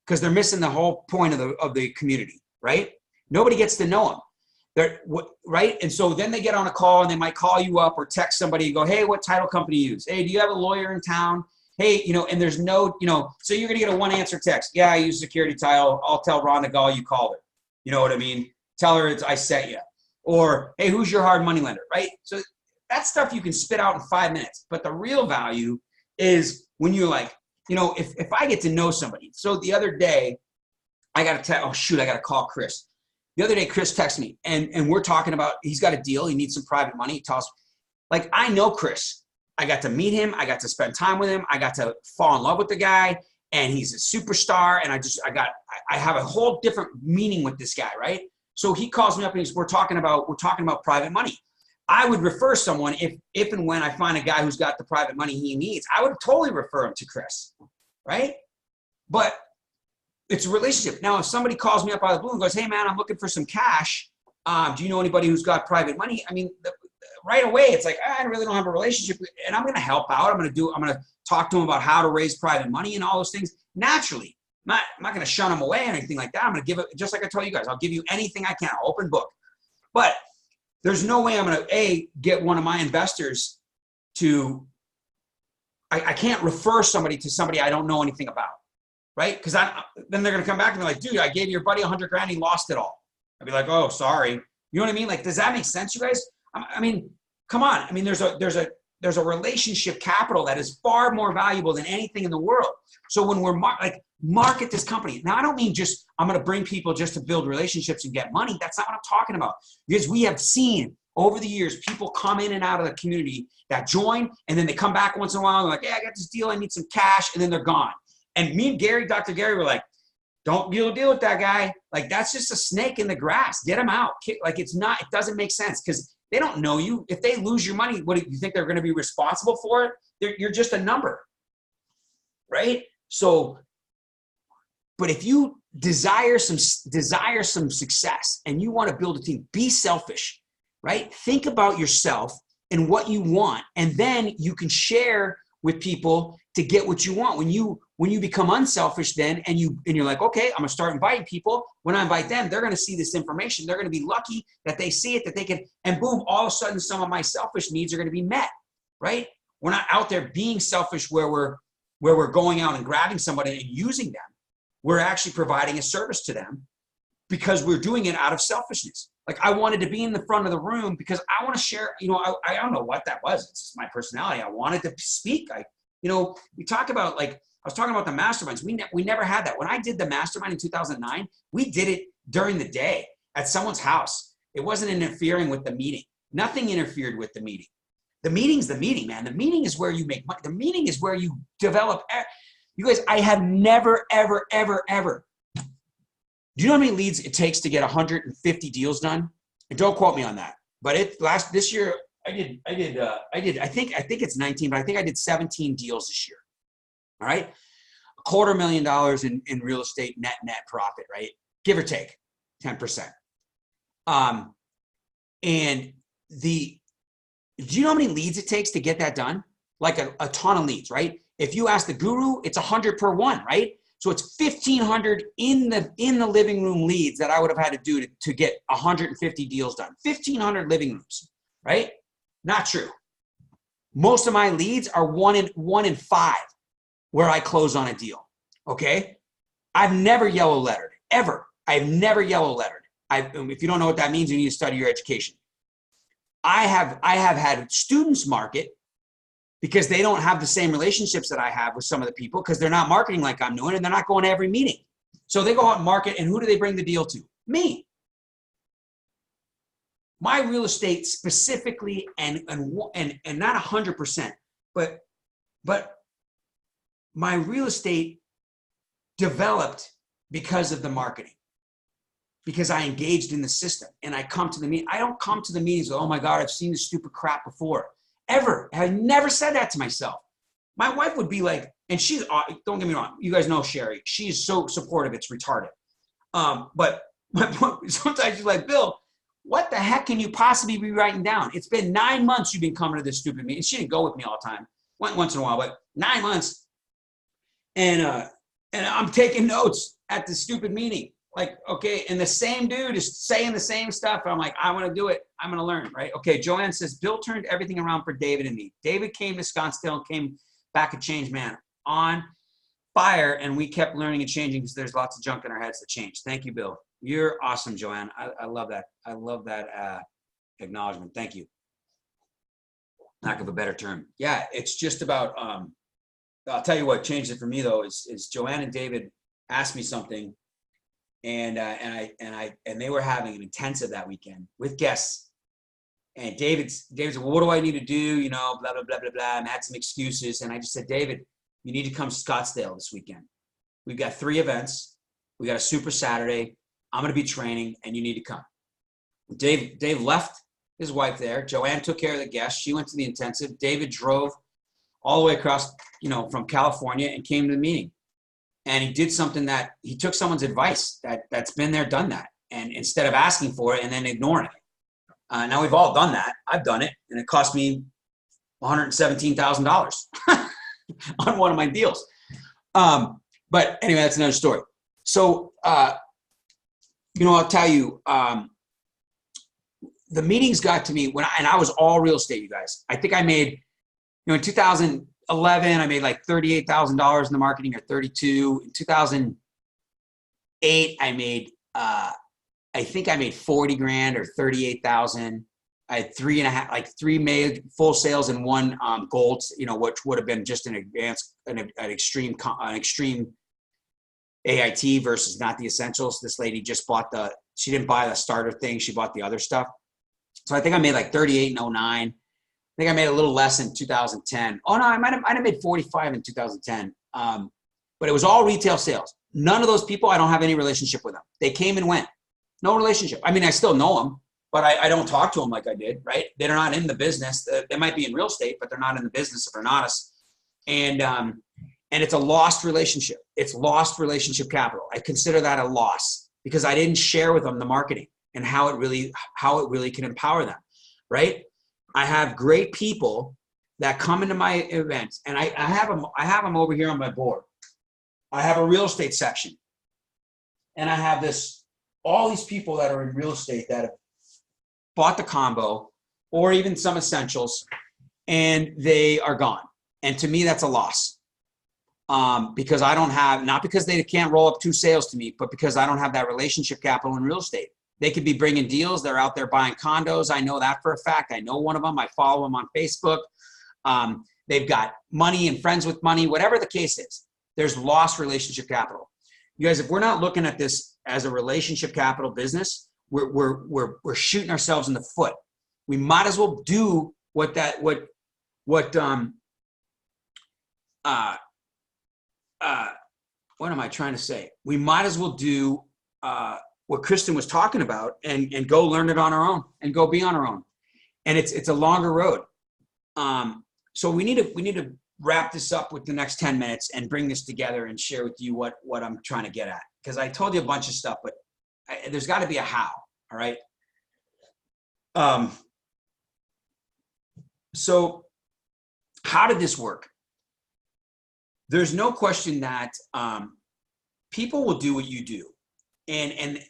because they're missing the whole point of the community, right? Nobody gets to know them. Right? And so then they get on a call and they might call you up or text somebody and go, hey, what title company you use? Hey, do you have a lawyer in town? Hey, and there's no, so you're going to get a one answer text. Yeah, I use security title. I'll tell Rhonda Gall you called her. You know what I mean? Tell her I sent you. Or, hey, who's your hard money lender, right? So that stuff you can spit out in 5 minutes. But the real value is when you're like, if I get to know somebody. So the other day, I got to call Chris. The other day, Chris texted me, and we're talking about, he's got a deal. He needs some private money. He tells, I know Chris. I got to meet him. I got to spend time with him. I got to fall in love with the guy, and he's a superstar. And I have a whole different meaning with this guy, right? So he calls me up and we're talking about private money. I would refer someone if and when I find a guy who's got the private money he needs, I would totally refer him to Chris, right? But it's a relationship. Now, if somebody calls me up out of the blue and goes, hey man, I'm looking for some cash. Do you know anybody who's got private money? I mean, right away, it's like, I really don't have a relationship, and I'm going to help out. I'm going to talk to them about how to raise private money and all those things naturally. I'm not going to shun them away or anything like that. I'm going to give it, just like I told you guys, I'll give you anything I can, open book. But there's no way I'm going to, get one of my investors to, I can't refer somebody to somebody I don't know anything about. Right? Because then they're going to come back and be like, dude, I gave your buddy $100,000. He lost it all. I'd be like, oh, sorry. You know what I mean? Like, does that make sense, you guys? I mean, come on. I mean, there's a relationship capital that is far more valuable than anything in the world. So when we're market this company. Now, I don't mean just, I'm going to bring people just to build relationships and get money. That's not what I'm talking about. Because we have seen over the years, people come in and out of the community that join, and then they come back once in a while. And they're like, I got this deal. I need some cash. And then they're gone. And me and Gary, Dr. Gary, were like, don't deal with that guy. Like, that's just a snake in the grass. Get him out. It doesn't make sense, because they don't know you. If they lose your money, what do you think they're going to be responsible for it? You're just a number, right? So, but if you desire some success and you want to build a team, be selfish, right? Think about yourself and what you want, and then you can share with people to get what you want. When you become unselfish then, and you're like, okay, I'm gonna start inviting people. When I invite them, they're gonna see this information. They're gonna be lucky that they see it, that they can, and boom, all of a sudden some of my selfish needs are gonna be met, right? We're not out there being selfish where we're going out and grabbing somebody and using them. We're actually providing a service to them because we're doing it out of selfishness. Like, I wanted to be in the front of the room because I want to share, I don't know what that was. It's just my personality. I wanted to speak. We talk about, I was talking about the masterminds. We never had that. When I did the mastermind in 2009, we did it during the day at someone's house. It wasn't interfering with the meeting. Nothing interfered with the meeting. The meeting's the meeting, man. The meeting is where you make money. The meeting is where you develop. You guys, I have never, ever, ever, ever. Do you know how many leads it takes to get 150 deals done? And don't quote me on that. But this year I think it's 19, but I think I did 17 deals this year. All right. $250,000 in real estate net profit, right? Give or take 10%. And do you know how many leads it takes to get that done? Like a ton of leads, right? If you ask the guru, it's 100 per one, right? So it's 1,500 in the living room leads that I would have had to do to get 150 deals done. 1,500 living rooms, right? Not true. Most of my leads are one in five where I close on a deal. Okay. I've never yellow lettered, ever. I've never yellow lettered. If you don't know what that means, you need to study your education. I have had students market because they don't have the same relationships that I have with some of the people, because they're not marketing like I'm doing, and they're not going to every meeting. So they go out and market, and who do they bring the deal to? Me. My real estate specifically, and not 100%, but my real estate developed because of the marketing, because I engaged in the system, and I come to the meeting. I don't come to the meetings with, oh my God, I've seen this stupid crap before. Ever. I never said that to myself. My wife would be like, and she's, don't get me wrong, you guys know Sherry. She's so supportive, it's retarded. But sometimes she's like, Bill, what the heck can you possibly be writing down? It's been 9 months you've been coming to this stupid meeting. She didn't go with me all the time. went once in a while, but 9 months. And I'm taking notes at the stupid meeting. Like, okay, and the same dude is saying the same stuff. I'm like, I want to do it. I'm going to learn, right? Okay, Joanne says, Bill turned everything around for David and me. David came to Scottsdale and came back a changed man, on fire, and we kept learning and changing because there's lots of junk in our heads that change. Thank you, Bill. You're awesome, Joanne. I love that. I love that acknowledgement. Thank you. Lack of a better term. Yeah, it's just about, I'll tell you what changed it for me, though, is Joanne and David asked me something, and they were having an intensive that weekend with guests. And David said, well, what do I need to do? You know, blah, blah, blah, blah, blah. And I had some excuses. And I just said, David, you need to come to Scottsdale this weekend. We've got 3 events. We got a Super Saturday. I'm going to be training, and you need to come. Dave left his wife there. Joanne took care of the guests. She went to the intensive. David drove all the way across, from California and came to the meeting. And he did something that he took someone's advice that's been there, done that. And instead of asking for it and then ignoring it. Now we've all done that. I've done it. And it cost me $117,000 on one of my deals. But anyway, that's another story. So, I'll tell you, the meetings got to me and I was all real estate, you guys. I think I made, in 2011, I made like $38,000 in the marketing, or 32. In 2008, I made, I think I made 40 grand or 38,000. I had 3 made full sales and 1 gold, which would have been just an extreme AIT versus not the essentials. This lady just she didn't buy the starter thing. She bought the other stuff. So I think I made like 38 in 09. I think I made a little less in 2010. Oh no, I might have made 45 in 2010. But it was all retail sales. None of those people, I don't have any relationship with them. They came and went. No relationship. I mean, I still know them, but I don't talk to them like I did, right? They're not in the business. They might be in real estate, but they're not in the business if they're not us. And it's a lost relationship. It's lost relationship capital. I consider that a loss because I didn't share with them the marketing and how it really can empower them, right? I have great people that come into my events, and I have them over here on my board. I have a real estate section, and I have all these people that are in real estate that have bought the combo or even some essentials, and they are gone. And to me, that's a loss. Because I don't have, not because they can't roll up 2 sales to me, but because I don't have that relationship capital in real estate. They could be bringing deals. They're out there buying condos. I know that for a fact. I know one of them. I follow them on Facebook. They've got money and friends with money, whatever the case is. There's lost relationship capital. You guys, if we're not looking at this as a relationship capital business, we're shooting ourselves in the foot. We might as well do what am I trying to say? We might as well do what Kristen was talking about and go learn it on our own and go be on our own. And it's a longer road. So we need to wrap this up with the next 10 minutes and bring this together and share with you what I'm trying to get at. Because I told you a bunch of stuff, but there's got to be a how. All right. So how did this work? There's no question that people will do what you do. And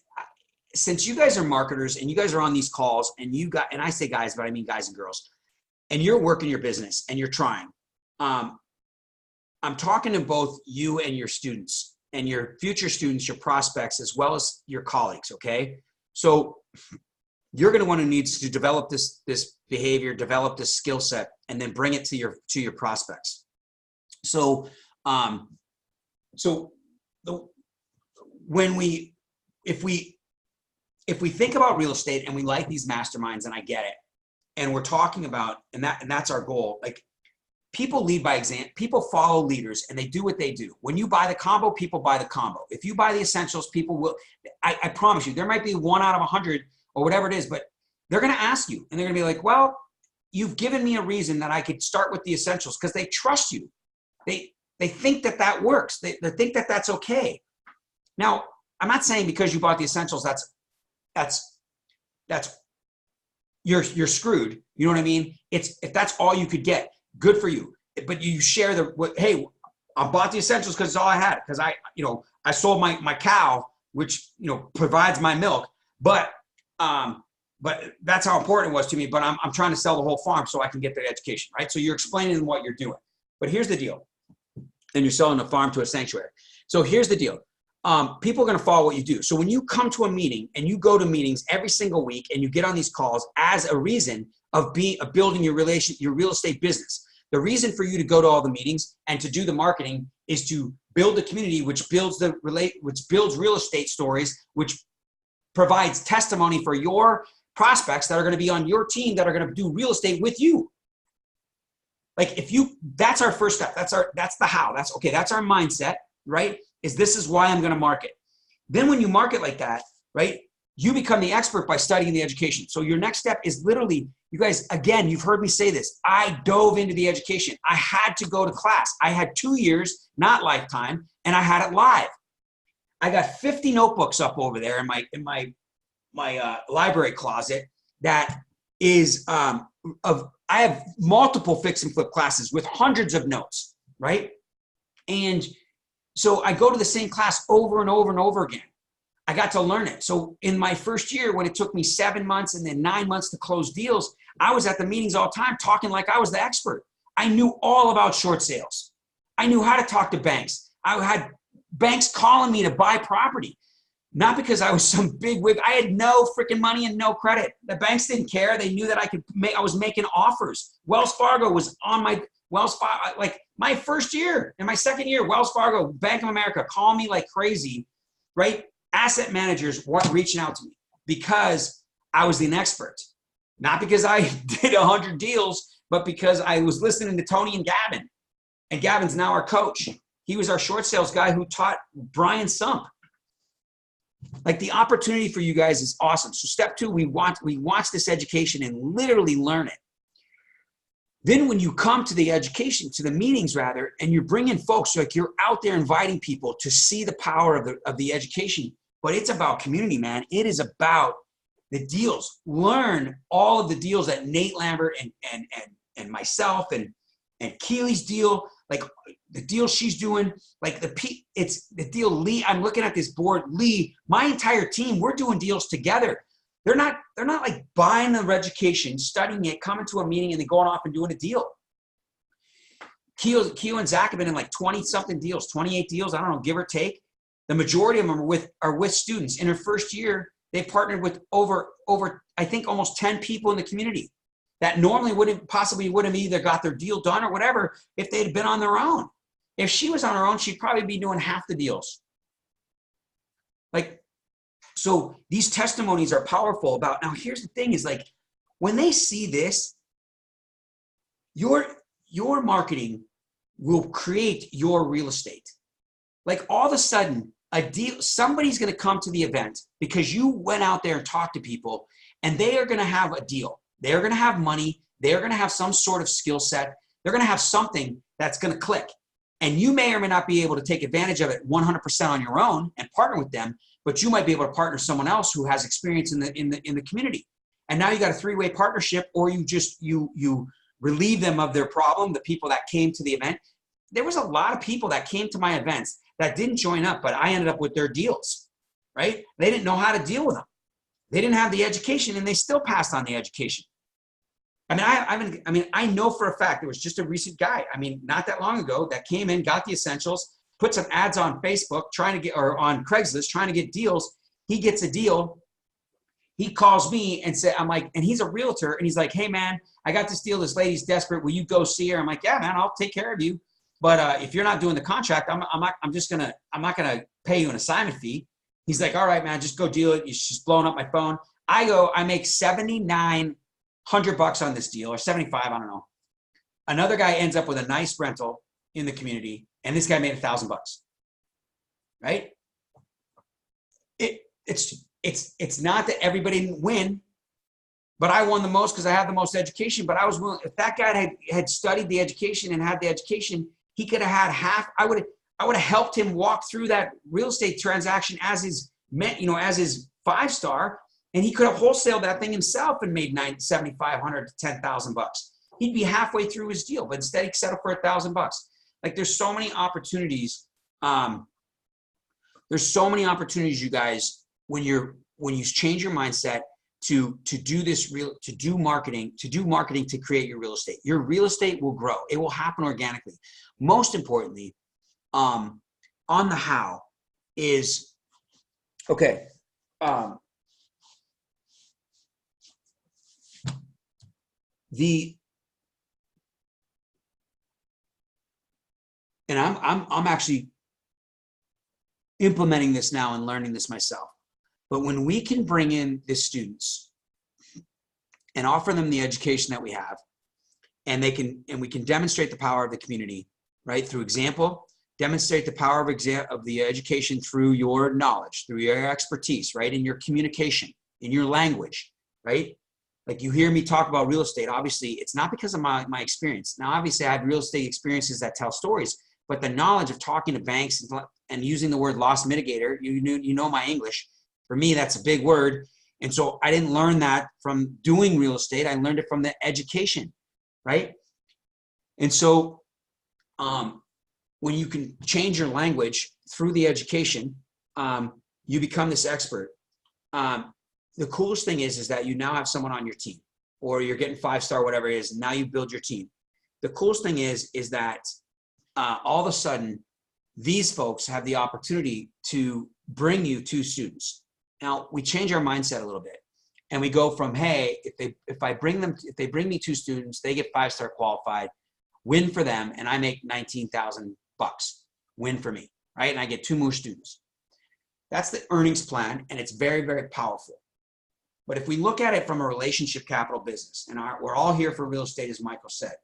since you guys are marketers and you guys are on these calls and I say guys, but I mean guys and girls, and you're working your business and you're trying, I'm talking to both you and your students and your future students, your prospects, as well as your colleagues. Okay. So you're going to want to need to develop this behavior, develop this skill set, and then bring it to your prospects. So, if we think about real estate and we like these masterminds, and I get it, and we're talking about, and that's our goal. Like, people lead by example. People follow leaders and they do what they do. When you buy the combo, people buy the combo. If you buy the essentials, people will, I promise you, there might be 1 out of 100 or whatever it is, but they're going to ask you and they're going to be like, well, you've given me a reason that I could start with the essentials, because they trust you. They think that works. They think that that's okay. Now, I'm not saying because you bought the essentials, that's you're screwed. You know what I mean? If that's all you could get, good for you. but you share hey, I bought the essentials because it's all I had. Because I sold my cow, which, provides my milk. But that's how important it was to me. But I'm trying to sell the whole farm so I can get the education, right? So you're explaining what you're doing. But here's the deal. And you're selling a farm to a sanctuary. So here's the deal. People are going to follow what you do. So when you come to a meeting and you go to meetings every single week and you get on these calls as a reason of building your real estate business, the reason for you to go to all the meetings and to do the marketing is to build the community, which builds real estate stories, which provides testimony for your prospects that are going to be on your team that are going to do real estate with you. Like that's our first step. That's the how. That's our mindset, right? This is why I'm going to market. Then when you market like that, right, you become the expert by studying the education. So your next step is literally, you guys, again, you've heard me say this. I dove into the education. I had to go to class. I had 2 years, not lifetime, and I had it live. I got 50 notebooks up over there in my library closet that is I have multiple fix and flip classes with hundreds of notes, right? And so I go to the same class over and over and over again. I got to learn it. So in my first year, when it took me 7 months and then 9 months to close deals, I was at the meetings all the time talking like I was the expert. I knew all about short sales. I knew how to talk to banks. I had banks calling me to buy property. Not because I was some big wig. I had no freaking money and no credit. The banks didn't care. They knew that I was making offers. Wells Fargo was on my like my first year and my second year, Wells Fargo, Bank of America, call me like crazy, right? Asset managers weren't reaching out to me because I was an expert. Not because I did 100 deals, but because I was listening to Tony and Gavin. And Gavin's now our coach. He was our short sales guy who taught Brian Sump. Like, the opportunity for you guys is awesome. So step 2, we watch this education and literally learn it. Then when you come to the education, to the meetings rather, and you're bringing folks, like you're out there inviting people to see the power of the education, but it's about community, man. It is about the deals. Learn all of the deals that Nate Lambert and myself and Keely's deal, like the deal she's doing, like it's the deal Lee. I'm looking at this board, Lee, my entire team, we're doing deals together. They're not like buying the education, studying it, coming to a meeting, and then going off and doing a deal. Keo and Zach have been in like 20-something deals, 28 deals, I don't know, give or take. The majority of them are with students. In their first year, they've partnered with over I think almost 10 people in the community that normally would have either got their deal done or whatever if they had been on their own. If she was on her own, she'd probably be doing half the deals. So these testimonies are powerful about, now here's the thing is, like, when they see this, your marketing will create your real estate. Like, all of a sudden, somebody's going to come to the event because you went out there and talked to people, and they are going to have a deal. They're going to have money. They're going to have some sort of skill set. They're going to have something that's going to click. And you may or may not be able to take advantage of it 100% on your own and partner with them, but you might be able to partner someone else who has experience in the community. And now you got a 3-way partnership, or you relieve them of their problem, the people that came to the event. There was a lot of people that came to my events that didn't join up, but I ended up with their deals, right? They didn't know how to deal with them. They didn't have the education, and they still passed on the education. I know for a fact, there was just a recent guy, not that long ago, that came in, got the essentials, put some ads on Facebook or on Craigslist trying to get deals. He gets a deal. He calls me and and he's a realtor, and he's like, "Hey man, I got this deal. This lady's desperate. Will you go see her?" I'm like, "Yeah, man, I'll take care of you. But if you're not doing the contract, I'm not gonna pay you an assignment fee." He's like, "All right, man, just go deal it." She's blowing up my phone. I make $7,900 on this deal, or 75, I don't know. Another guy ends up with a nice rental in the community, and this guy made $1,000, right? It's not that everybody didn't win, but I won the most because I had the most education. But I was willing, if that guy had studied the education and had the education, he could have had half. I would have helped him walk through that real estate transaction as his 5-star, and he could have wholesaled that thing himself and made $7,500 to $10,000. He'd be halfway through his deal, but instead he settled for $1,000. Like there's so many opportunities. There's so many opportunities, you guys, when you change your mindset to do marketing to create your real estate. Your real estate will grow. It will happen organically. Most importantly, on the how is, okay. And I'm actually implementing this now and learning this myself. But when we can bring in the students and offer them the education that we have, and we can demonstrate the power of the community, right? Through example, demonstrate the power of the education through your knowledge, through your expertise, right? In your communication, in your language, right? Like you hear me talk about real estate. Obviously, it's not because of my experience. Now, obviously, I had real estate experiences that tell stories, but the knowledge of talking to banks and using the word loss mitigator, you know my English. For me, that's a big word. And so I didn't learn that from doing real estate. I learned it from the education, right? And so when you can change your language through the education, you become this expert. The coolest thing is that you now have someone on your team, or you're getting 5-star, whatever it is, and now you build your team. The coolest thing is that all of a sudden, these folks have the opportunity to bring you 2 students. Now we change our mindset a little bit, and we go from, hey, if they bring me 2 students, they get 5-star qualified, win for them, and I make $19,000, win for me, right? And I get 2 more students. That's the earnings plan, and it's very, very powerful. But if we look at it from a relationship capital business, and we're all here for real estate, as Michael said,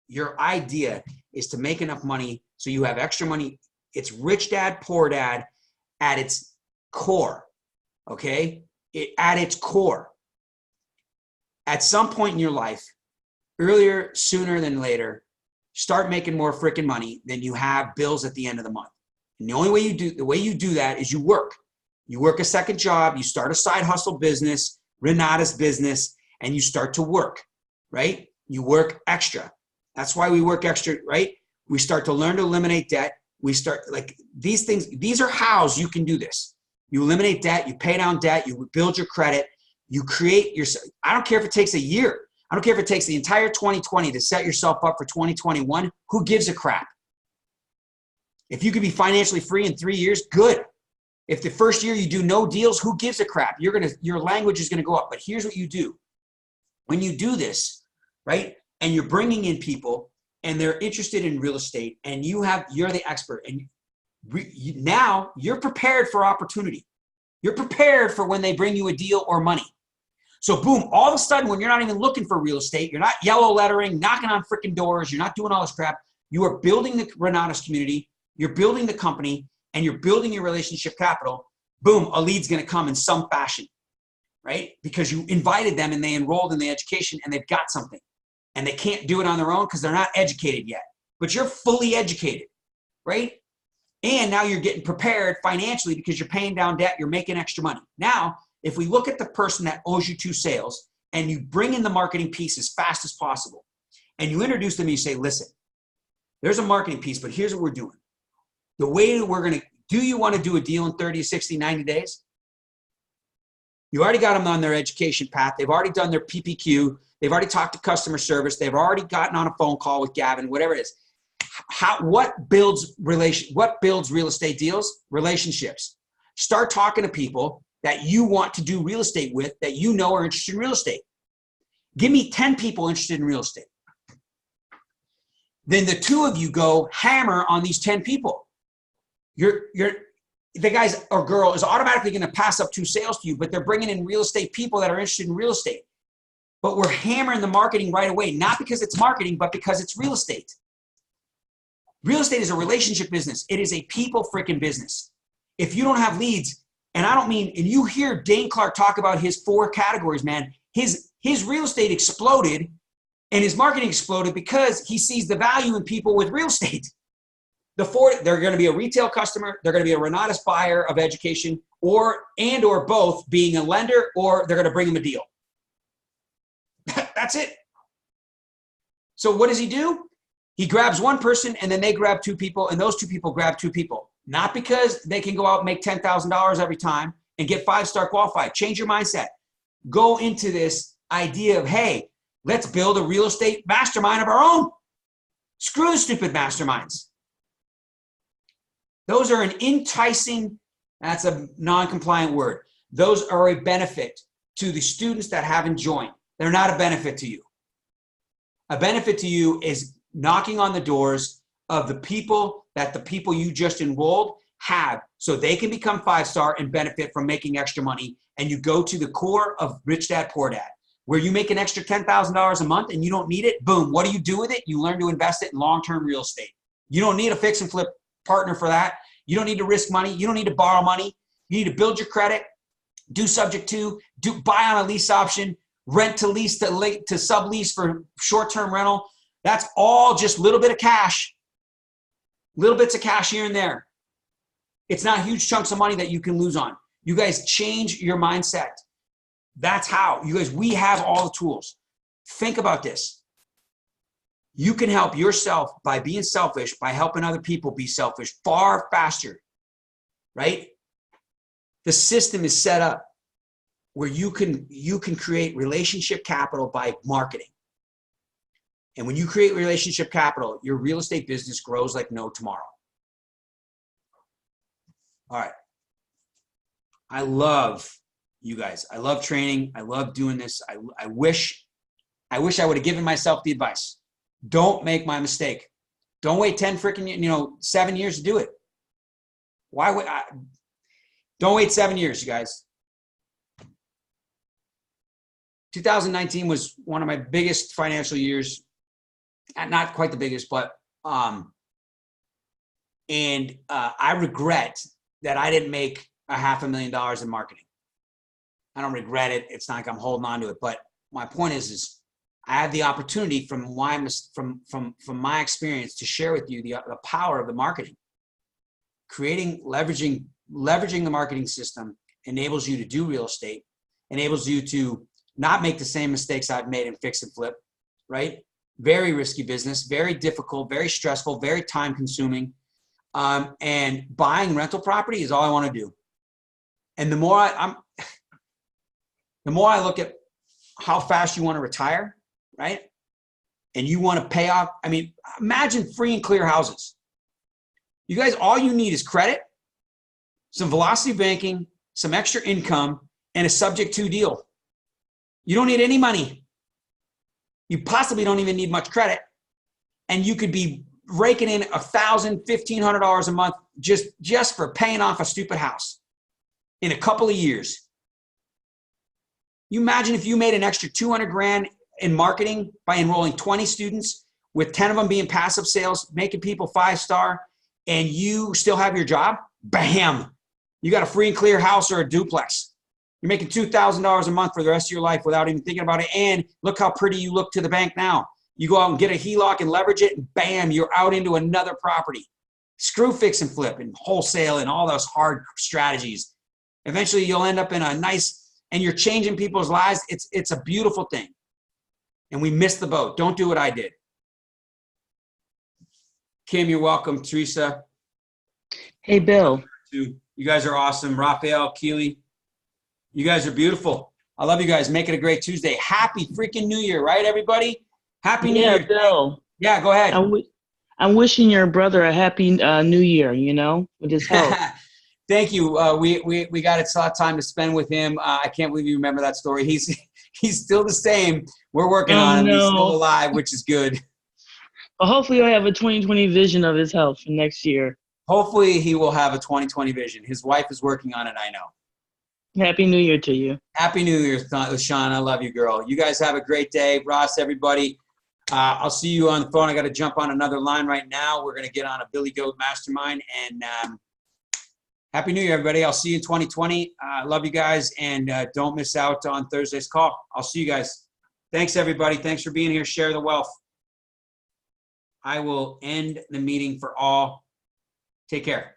your idea is to make enough money so you have extra money. It's rich dad, poor dad at its core, okay? At its core. At some point in your life, earlier, sooner than later, start making more freaking money than you have bills at the end of the month. And the only way you do that is you work. You work a second job, you start a side hustle business, Renata's business, and you start to work, right? You work extra. That's why we work extra, right? We start to learn to eliminate debt. We start like these things. These are hows you can do this. You eliminate debt, you pay down debt, you build your credit, you create your, I don't care if it takes a year. I don't care if it takes the entire 2020 to set yourself up for 2021. Who gives a crap? If you could be financially free in 3 years, good. If the first year you do no deals, who gives a crap? Your language is going to go up. But here's what you do. When you do this, right, and you're bringing in people and they're interested in real estate and you're the expert, and now you're prepared for opportunity. You're prepared for when they bring you a deal or money. So boom, all of a sudden when you're not even looking for real estate, you're not yellow lettering, knocking on freaking doors, you're not doing all this crap. You are building the Renata's community, you're building the company, and you're building your relationship capital. Boom, a lead's going to come in some fashion, right? Because you invited them and they enrolled in the education and they've got something. And they can't do it on their own because they're not educated yet. But you're fully educated, right? And now you're getting prepared financially because you're paying down debt, you're making extra money. Now, if we look at the person that owes you 2 sales and you bring in the marketing piece as fast as possible and you introduce them and you say, listen, there's a marketing piece, but here's what we're doing. The way do you want to do a deal in 30, 60, 90 days? You already got them on their education path. They've already done their PPQ. They've already talked to customer service. They've already gotten on a phone call with Gavin, whatever it is. What builds real estate deals? Relationships. Start talking to people that you want to do real estate with that you know are interested in real estate. Give me 10 people interested in real estate. Then the 2 of you go hammer on these 10 people. The guy or girl is automatically going to pass up 2 sales to you, but they're bringing in real estate people that are interested in real estate. But we're hammering the marketing right away, not because it's marketing, but because it's real estate. Real estate is a relationship business. It is a people freaking business. If you don't have leads, and I don't mean, and you hear Dane Clark talk about his 4 categories, man, his real estate exploded and his marketing exploded because he sees the value in people with real estate. They're going to be a retail customer. They're going to be a Renata's buyer of education or both, being a lender, or they're going to bring them a deal. That's it. So what does he do? He grabs one person and then they grab two people and those two people grab two people. Not because they can go out and make $10,000 every time and get 5-star qualified. Change your mindset. Go into this idea of, hey, let's build a real estate mastermind of our own. Screw the stupid masterminds. Those are an enticing, that's a non-compliant word. Those are a benefit to the students that haven't joined. They're not a benefit to you. A benefit to you is knocking on the doors of the people that the people you just enrolled have so they can become 5-star and benefit from making extra money. And you go to the core of Rich Dad, Poor Dad, where you make an extra $10,000 a month and you don't need it. Boom. What do you do with it? You learn to invest it in long-term real estate. You don't need a fix and flip partner for that. You don't need to risk money. You don't need to borrow money. You need to build your credit, do subject to, buy on a lease option, rent to lease to sublease for short-term rental. That's all just a little bit of cash, little bits of cash here and there. It's not huge chunks of money that you can lose on. You guys change your mindset. That's how. You guys, we have all the tools. Think about this. You can help yourself by being selfish, by helping other people be selfish far faster, right? The system is set up where you can create relationship capital by marketing. And when you create relationship capital, your real estate business grows like no tomorrow. All right. I love you guys. I love training. I love doing this. I wish I would have given myself the advice. Don't make my mistake. Don't wait 10 freaking, 7 years to do it. Why would I? Don't wait 7 years, you guys. 2019 was one of my biggest financial years. Not quite the biggest, but I regret that I didn't make $500,000 in marketing. I don't regret it. It's not like I'm holding on to it. But my point is I had the opportunity from my experience to share with you the power of the marketing. Leveraging the marketing system enables you to do real estate, enables you to not make the same mistakes I've made in fix and flip, right? Very risky business, very difficult, very stressful, very time consuming. And buying rental property is all I want to do. And the more I look at how fast you want to retire, right? And you want to pay off. I mean, imagine free and clear houses. You guys, all you need is credit, some velocity banking, some extra income, and a subject to deal. You don't need any money. You possibly don't even need much credit. And you could be raking in $1,000, $1,500 a month just for paying off a stupid house in a couple of years. You imagine if you made an extra 200 grand in marketing by enrolling 20 students, with 10 of them being passive sales, making people 5-star, and you still have your job. Bam! You got a free and clear house or a duplex. You're making $2,000 a month for the rest of your life without even thinking about it. And look how pretty you look to the bank now. You go out and get a HELOC and leverage it, and bam, you're out into another property. Screw fix and flip and wholesale and all those hard strategies. Eventually, you'll end up in a nice, and you're changing people's lives. It's a beautiful thing. And we missed the boat. Don't do what I did. Kim, you're welcome. Teresa. Hey, Bill. You guys are awesome. Raphael, Keely. You guys are beautiful. I love you guys. Make it a great Tuesday. Happy freaking New Year, right, everybody? Happy New Year. Bill. Yeah, go ahead. I'm wishing your brother a happy New Year, with his health. Thank you. We got a lot of time to spend with him. I can't believe you remember that story. He's still the same. We're working on him. No. He's still alive, which is good. Well, hopefully he'll have a 2020 vision of his health for next year. Hopefully he will have a 2020 vision. His wife is working on it, I know. Happy New Year to you. Happy New Year, Sean. I love you, girl. You guys have a great day. Ross, everybody. I'll see you on the phone. I got to jump on another line right now. We're going to get on a Billy Goat Mastermind. And Happy New Year, everybody. I'll see you in 2020. Love you guys. And don't miss out on Thursday's call. I'll see you guys. Thanks, everybody. Thanks for being here. Share the wealth. I will end the meeting for all. Take care.